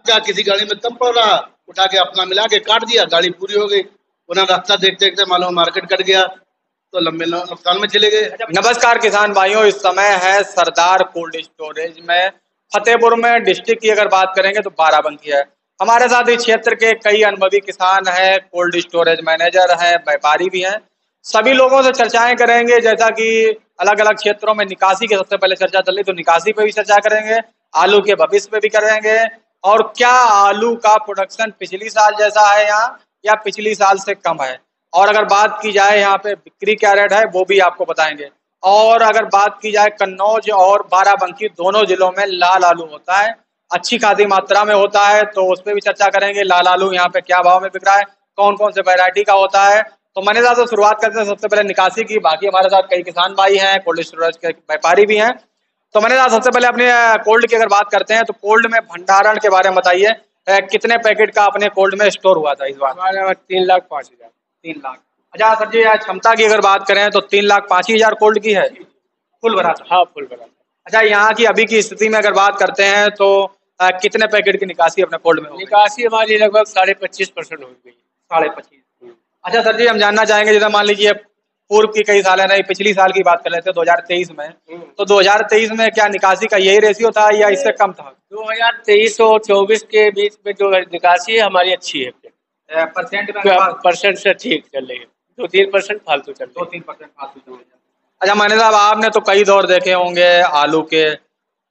क्या किसी गाड़ी में कम पड़ रहा, उठा के अपना मिला के काट दिया, गाड़ी पूरी हो गई। उन्हें रास्ता देखते देखते मालूम मार्केट कट गया तो लंबे नुकसान में चले गए। नमस्कार किसान भाइयों, इस समय है सरदार कोल्ड स्टोरेज में फतेहपुर में। डिस्ट्रिक्ट की अगर बात करेंगे तो बाराबंकी है। हमारे साथ इस क्षेत्र के कई अनुभवी किसान हैं, कोल्ड स्टोरेज मैनेजर हैं, व्यापारी भी हैं। सभी लोगों से चर्चाएं करेंगे, जैसा कि अलग अलग क्षेत्रों में निकासी की सबसे पहले चर्चा चल रही, तो निकासी पे भी चर्चा करेंगे, आलू के भविष्य पे भी करेंगे, और क्या आलू का प्रोडक्शन पिछली साल जैसा है यहाँ या पिछली साल से कम है, और अगर बात की जाए यहाँ पे बिक्री क्या रेट है वो भी आपको बताएंगे। और अगर बात की जाए कन्नौज और बाराबंकी दोनों जिलों में लाल आलू होता है, अच्छी खासी मात्रा में होता है, तो उस पर भी चर्चा करेंगे। लाल आलू यहाँ पे क्या भाव में बिक रहा है, कौन कौन से वैरायटी का होता है। तो मैंने साथ शुरुआत करते हैं सबसे पहले निकासी की। बाकी हमारे साथ कई किसान भाई हैं, कोल्ड स्टोरेज के व्यापारी भी हैं। तो मैंने साथ सबसे पहले अपने कोल्ड की अगर बात करते हैं तो कोल्ड में भंडारण के बारे में बताइए। कितने पैकेट का अपने कोल्ड में स्टोर हुआ था इस बार? हमारे में 3,05,000। 3 लाख। अच्छा सर जी, क्षमता की अगर बात करें तो 3,05,000 कोल्ड की है, फुल भरा था? हाँ, फुल भरा। अच्छा, यहाँ की अभी की स्थिति में अगर बात करते हैं तो कितने पैकेट की निकासी अपने कोल्ड में हो गई? निकासी हमारी लगभग 25.5% हो गई। 25.5। अच्छा सर जी, हम जानना चाहेंगे, जैसे मान लीजिए पूर्व की कई साल है, नहीं पिछली साल की बात कर लेते हैं 2023 में, तो 2023 में क्या निकासी का यही रेशियो था या इससे कम था? 2023 और 24 के बीच में जो निकासी है हमारी अच्छी है। परसेंट से ठीक चल रही है। 2-3% फालतू चल रही है। 2-3% फालतू चल रही है। अच्छा माने साहब, आपने तो कई दौर देखे होंगे आलू के,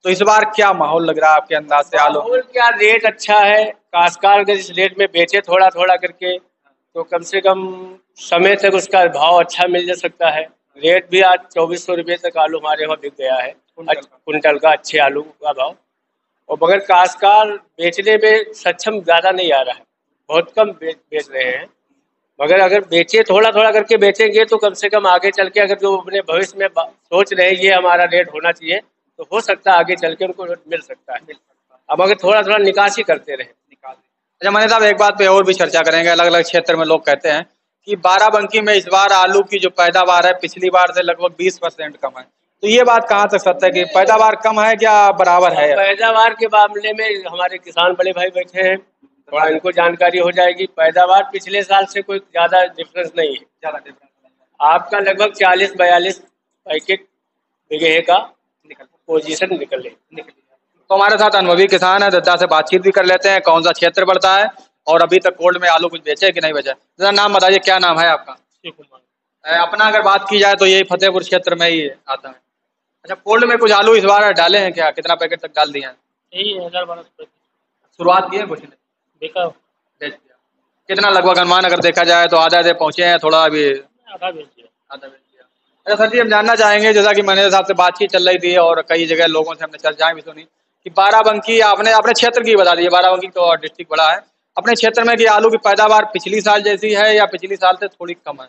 तो इस बार क्या माहौल लग रहा है आपके अंदाज से आलू? माहौल क्या, रेट अच्छा है। काश्तकार अगर इस रेट में बेचे थोड़ा थोड़ा करके तो कम से कम समय तक उसका भाव अच्छा मिल जा सकता है। रेट भी आज 2400 रुपये तक आलू हमारे वहाँ बिक गया है, कुंटल का, अच्छे आलू का भाव। और मगर काश्तकार बेचने में सक्षम ज़्यादा नहीं आ रहा है, बहुत कम बेच रहे हैं। मगर अगर बेचे थोड़ा थोड़ा करके बेचेंगे तो कम से कम आगे चल के, अगर जो अपने भविष्य में सोच रहे हैं ये हमारा रेट होना चाहिए, तो हो सकता है आगे चल के उनको मिल सकता है। अब अगर थोड़ा थोड़ा निकासी करते रहे। अच्छा मैंने साहब, एक बात पे और भी चर्चा करेंगे। अलग अलग क्षेत्र में लोग कहते हैं कि बाराबंकी में इस बार आलू की जो पैदावार है पिछली बार से लगभग 20% कम है, तो ये बात कहाँ तक सत्य है कि पैदावार कम है क्या बराबर है? पैदावार के मामले में हमारे किसान बड़े भाई बैठे हैं, थोड़ा इनको जानकारी हो जाएगी। पैदावार पिछले साल से कोई ज्यादा डिफरेंस नहीं है। ज्यादा डिफरेंस आपका लगभग 40-42 पैकेट बिगे का पोजीशन निकल रही। तो हमारे साथ अनुभवी किसान है, दद्दा से बातचीत भी कर लेते हैं, कौन सा क्षेत्र पड़ता है और अभी तक कोल्ड में आलू कुछ बेचे कि नहीं बेचे। जरा नाम बताइए, क्या नाम है आपका? शिव कुमार। अपना अगर बात की जाए तो यही फतेहपुर क्षेत्र में ही आता है। अच्छा, कोल्ड में कुछ आलू इस बार डाले हैं क्या? कितना पैकेट तक डाल दिए हैं? यही 1000-1200 शुरुआत की है कुछ नहीं? देखा, बेच दिया। कितना लगभग अनुमान अगर देखा जाए तो आधा आधे पहुंचे हैं, थोड़ा अभी आधा बेच दिया। आधा बेच दिया। अच्छा सर जी, हम जानना चाहेंगे, जैसा कि मैनेजर साहब से बातचीत चल रही थी और कई जगह लोगों से हमने चर्चाएं भी सुनी कि बाराबंकी, आपने अपने क्षेत्र की बता दी, बाराबंकी तो डिस्ट्रिक्ट बड़ा है, अपने क्षेत्र में कि आलू की पैदावार पिछली साल जैसी है या पिछली साल से थोड़ी कम है?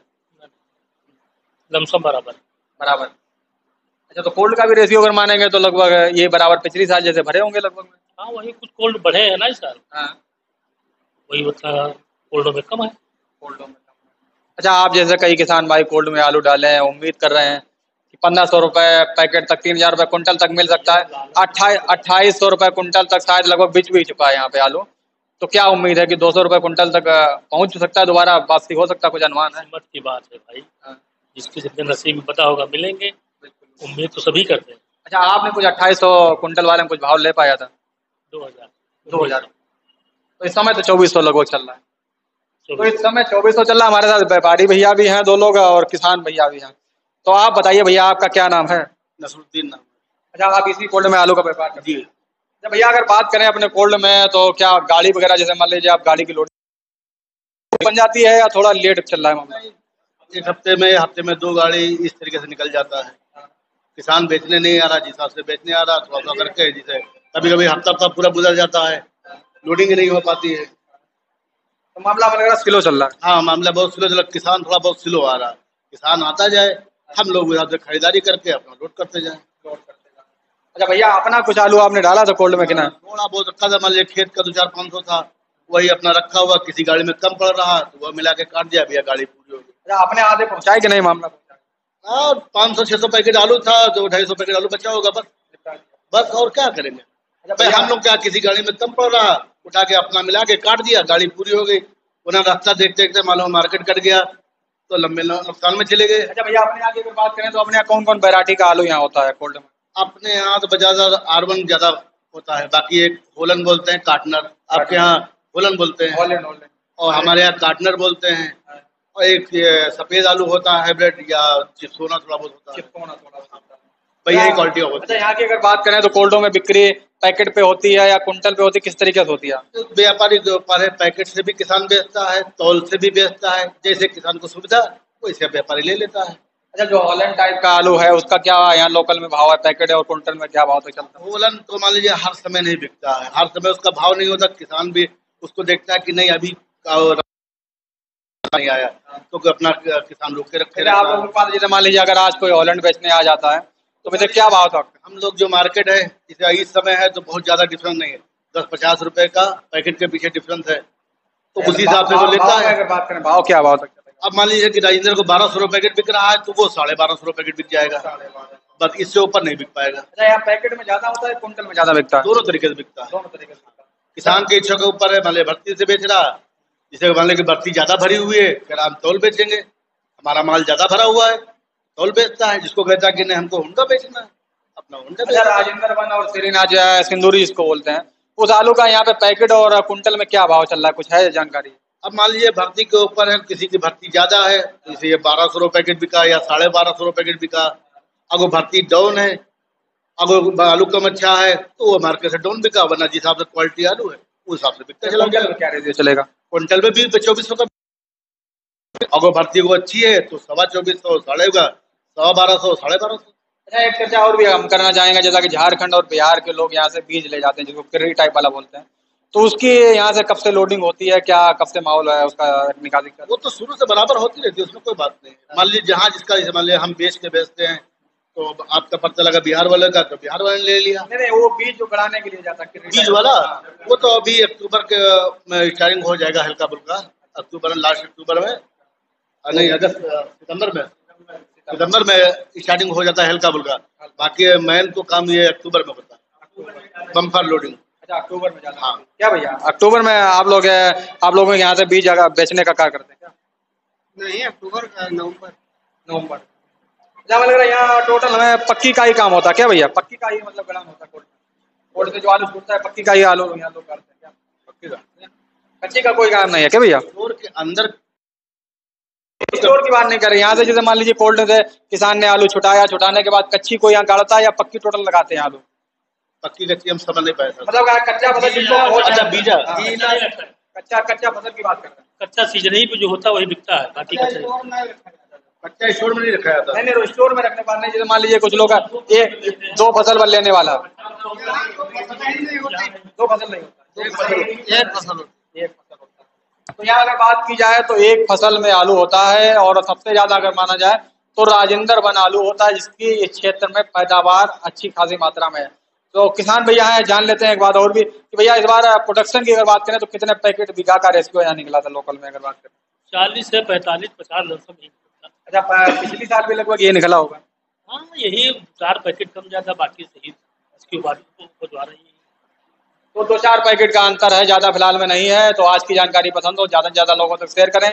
लमसम बराबर। बराबर। अच्छा, तो कोल्ड का भी रेशियो अगर मानेंगे तो लगभग ये बराबर पिछली साल जैसे भरे होंगे लगभग में? हाँ, वही कुछ कोल्ड बढ़े हैं ना इस साल। हाँ, वही बता, कोल्डों में कम है। कोल्डों में कम है। अच्छा, आप जैसे कई किसान भाई कोल्ड में आलू डाले हैं, उम्मीद कर रहे हैं कि 1500 रुपए पैकेट तक, 3000 रुपए कुंटल तक मिल सकता है। 2800 रुपए कुंटल तक शायद लगभग बिच भी चुका है यहाँ पे आलू, तो क्या उम्मीद है कि 200 रुपए कुंटल तक पहुंच सकता है, दोबारा वापसी हो सकता है, कुछ अनुमान है? हिम्मत की बात है भाई, जिसके जितने नसीब में पता होगा मिलेंगे। उम्मीद तो सभी करते हैं। अच्छा, आपने कुछ 2800 कुंटल वाले में कुछ भाव ले पाया था? 2000। तो इस समय तो 2400 लगभग चल रहा है। तो इस समय 2400 चल रहा है। हमारे साथ व्यापारी भैया भी हैं 2 लोग और किसान भैया भी हैं। तो आप बताइए भैया, आपका क्या नाम है? नसरुद्दीन नाम। अच्छा, आप इसी कोल्ड में आलू का व्यापार करते हैं? अच्छा भैया, अगर बात करें अपने कोल्ड में तो क्या गाड़ी वगैरह, जैसे मान लीजिए आप गाड़ी की लोड बन जाती है या थोड़ा लेट चल रहा है मामला? एक हफ्ते में 2 गाड़ी इस तरीके से निकल जाता है। किसान बेचने नहीं आ रहा, जिस हिसाब से बेचने आ रहा थोड़ा थोड़ा करके, जिसे कभी कभी हफ्ता पूरा गुजर जाता है, लोडिंग नहीं हो पाती है। तो मामला वगैरह स्लो चल रहा है? हाँ, मामला बहुत स्लो चल रहा है। किसान थोड़ा बहुत स्लो आ रहा है। किसान आता जाए, हम लोग उस हिसाब से खरीदारी करके अपना लोड करते जाए। अच्छा भैया, अपना कुछ आलू आपने डाला था कोल्ड में कि ना? थोड़ा बहुत रखा था, मान लीजिए खेत का 200-500 था, वही अपना रखा हुआ, किसी गाड़ी में कम पड़ रहा तो वह मिला के काट दिया, भैया गाड़ी पूरी हो गई। अच्छा, आपने आधे पहुंचाए कि नहीं मामला? हाँ, 500-600 पैकेट आलू था तो 250 पैकेट आलू बचा होगा बस। और क्या करेंगे भाई, हम लोग क्या किसी गाड़ी में कम पड़ रहा उठा के अपना मिला के काट दिया, गाड़ी पूरी हो गई। उन्हें रास्ता देखते देखते मालूम मार्केट कट गया तो लंबे नुकसान में चले गए। अच्छा भैया, अपने यहाँ की अगर बात करें तो अपने यहाँ कौन कौन वैरायटी का आलू यहाँ होता है कोल्ड में? अपने यहाँ तो बजाज R1 ज्यादा होता है, बाकी एक होलन बोलते हैं, काटनर, आपके यहाँ होलन बोलते हैं, हॉलैंड हॉलैंड, और हमारे यहाँ काटनर बोलते हैं। और एक ये सफेद आलू होता है हाइब्रिड, या चिपसोना थोड़ा बहुत होता है, चिपकोना थोड़ा सा होता है। भाई यही क्वालिटी होती अच्छा, यहाँ की अगर बात करें तो कोल्डो में बिक्री पैकेट पे होती है या कुंटल पे होती है, किस तरीके से होती है? है। व्यापारी के ऊपर है, पैकेट से भी किसान बेचता है, तौल से भी बेचता है, जैसे किसान को सुविधा वैसे व्यापारी ले लेता है। अच्छा, जो हॉलैंड टाइप का आलू है उसका क्या यहाँ लोकल में भाव है, पैकेट है, और कुंटल में क्या भाव तक चलता है? होलन तो मान लीजिए हर समय नहीं बिकता है, हर समय उसका भाव नहीं होता, किसान भी उसको देखता है कि नहीं अभी नहीं आया, क्योंकि अपना किसान रोक के रखे आप रहता है। लोगों के पास जैसे मान लीजिए अगर आज कोई हॉलैंड बेचने आ जाता है तो वैसे क्या भाव था? हम लोग जो मार्केट है जैसे इस समय है तो बहुत ज्यादा डिफरेंस नहीं है, 10-50 रुपए का पैकेट के पीछे डिफरेंस है, तो उसी हिसाब से वो लेता है। अगर बात करें भाव, क्या भाव तक चलेगा? अब मान लीजिए कि राजेंद्र को 1200 रुपए पैकेट बिक रहा है तो वो 1250 रुपए पैकेट बिक जाएगा, बस इससे ऊपर नहीं बिक पाएगा। अच्छा, यहाँ पैकेट में ज्यादा होता है, कुंटल में ज्यादा बिकता है? दोनों तरीके से बिकता है, दोनों तरीके से। किसान के इच्छा के ऊपर है। मान लीजिए भर्ती से बेच रहा, जिसे मान लीजिए कि भर्ती ज्यादा भरी हुई है फिर हम तौल बेचेंगे, हमारा माल ज्यादा भरा हुआ है तौल बेचता है, जिसको कहता है कि नहीं हमको हुंडा बेचना है अपना हुंडा अच्छा, राजेंद्र वन और सिरीनाज सिंदूरी जिसको बोलते हैं, उस आलू का यहाँ पे पैकेट और कुंटल में क्या भाव चल रहा है, कुछ है जानकारी? अब मान लीजिए भर्ती के ऊपर है, किसी की भर्ती ज्यादा है तो इसे ये 1200 रुपए पैकेट बिका या 1250 रुपए पैकेट बिका। अगर भर्ती डाउन है, अगर आलू कम अच्छा है तो वो मार्केट से डाउन बिका, वरना जिस हिसाब से क्वालिटी आलू है उस हिसाब से बिकता चला कुंटल में क्या रेट चलेगा? क्विंटल में भी 2400 का। अगर भर्ती वो अच्छी है तो 2450, साढ़े का 1250, 1250। अच्छा, एक चर्चा और भी हम करना चाहेंगे, जैसा कि झारखंड और बिहार के लोग यहाँ से बीज ले जाते हैं जिसको किर्री टाइप वाला बोलते हैं, तो उसकी यहाँ से कब से लोडिंग होती है, क्या कब से माहौल है उसका निकासी का? वो तो शुरू से बराबर होती रहती है, उसमें कोई बात नहीं है। मान लीजिए जहाँ जिसका, जैसे मान लीजिए हम बेच के बेचते हैं तो आपका पता लगा बिहार वाले का तो बिहार वाले ने ले लिया। नहीं, वो बीज जो गड़ाने के लिए जाता है बीज वाला वो तो अभी अक्टूबर के में स्टार्टिंग हो जाएगा, हल्का फुल्का अक्टूबर, लास्ट अक्टूबर में, नहीं अगस्त सितंबर में स्टार्टिंग हो जाता है हल्का फुल्का। बाकी मेन तो काम ये अक्टूबर में होता है, बम्पर लोडिंग। अच्छा, अक्टूबर में जाता है। हाँ क्या भैया, अक्टूबर में आप लोग यहाँ से बीज बेचने का क्या करते हैं क्या? नहीं, अक्टूबर का नवंबर। अच्छा, लग रहा है यहाँ टोटल हमें पक्की का ही काम होता है क्या भैया? पक्की का ही मतलब गड़ान होता है कोल्ड से जो आलू छूटता है, पक्की का ही आलू यहाँ लोग करते हैं क्या? पक्की का, कच्ची का कोई काम नहीं है क्या भैया? स्टोर के अंदर स्टोर की बात नहीं कर रहे यहाँ से, जैसे मान लीजिए कोल्ड से किसान ने आलू छुटाया, छुटाने के बाद कच्ची को यहाँ गाड़ता है या पक्की टोटल लगाते हैं आलू? पक्की कच्ची हम समझ नहीं पाए सर। मतलब कच्चा फसल जिसको अच्छा, बीजा कच्चा फसल की बात कर रहे हैं। कच्चा सीजन पे जो होता है वही बिकता है, बाकी कच्चा कच्चा स्टोर में नहीं रखा जाता। नहीं नहीं, स्टोर में रखने बात नहीं, जैसे मान लीजिए कुछ लोग एक 2 फसल पर लेने वाला, 2 फसल नहीं होता, एक फसल एक फसल होता है। तो यहाँ अगर बात की जाए तो एक फसल में आलू होता है, और सबसे ज्यादा अगर माना जाए तो राजेंद्र वन आलू होता है, जिसकी इस क्षेत्र में पैदावार अच्छी खासी मात्रा में है। तो किसान भैया हैं, जान लेते हैं एक बात और भी कि भैया इस बार प्रोडक्शन की अगर बात करें तो कितने पैकेट बीघा का रेशियो यहाँ निकला था लोकल में अगर बात करें? 40 से 45, 50 लमसम यही निकलता। अच्छा, पिछली साल भी लगभग ये निकला होगा। हाँ, यही 4 पैकेट कम ज्यादा, बाकी सही इसकी बात तो बता रही है। तो 2-4 पैकेट का अंतर है, ज्यादा फिलहाल में नहीं है। तो आज की जानकारी पसंद हो ज्यादा से ज्यादा लोगों तक शेयर करें।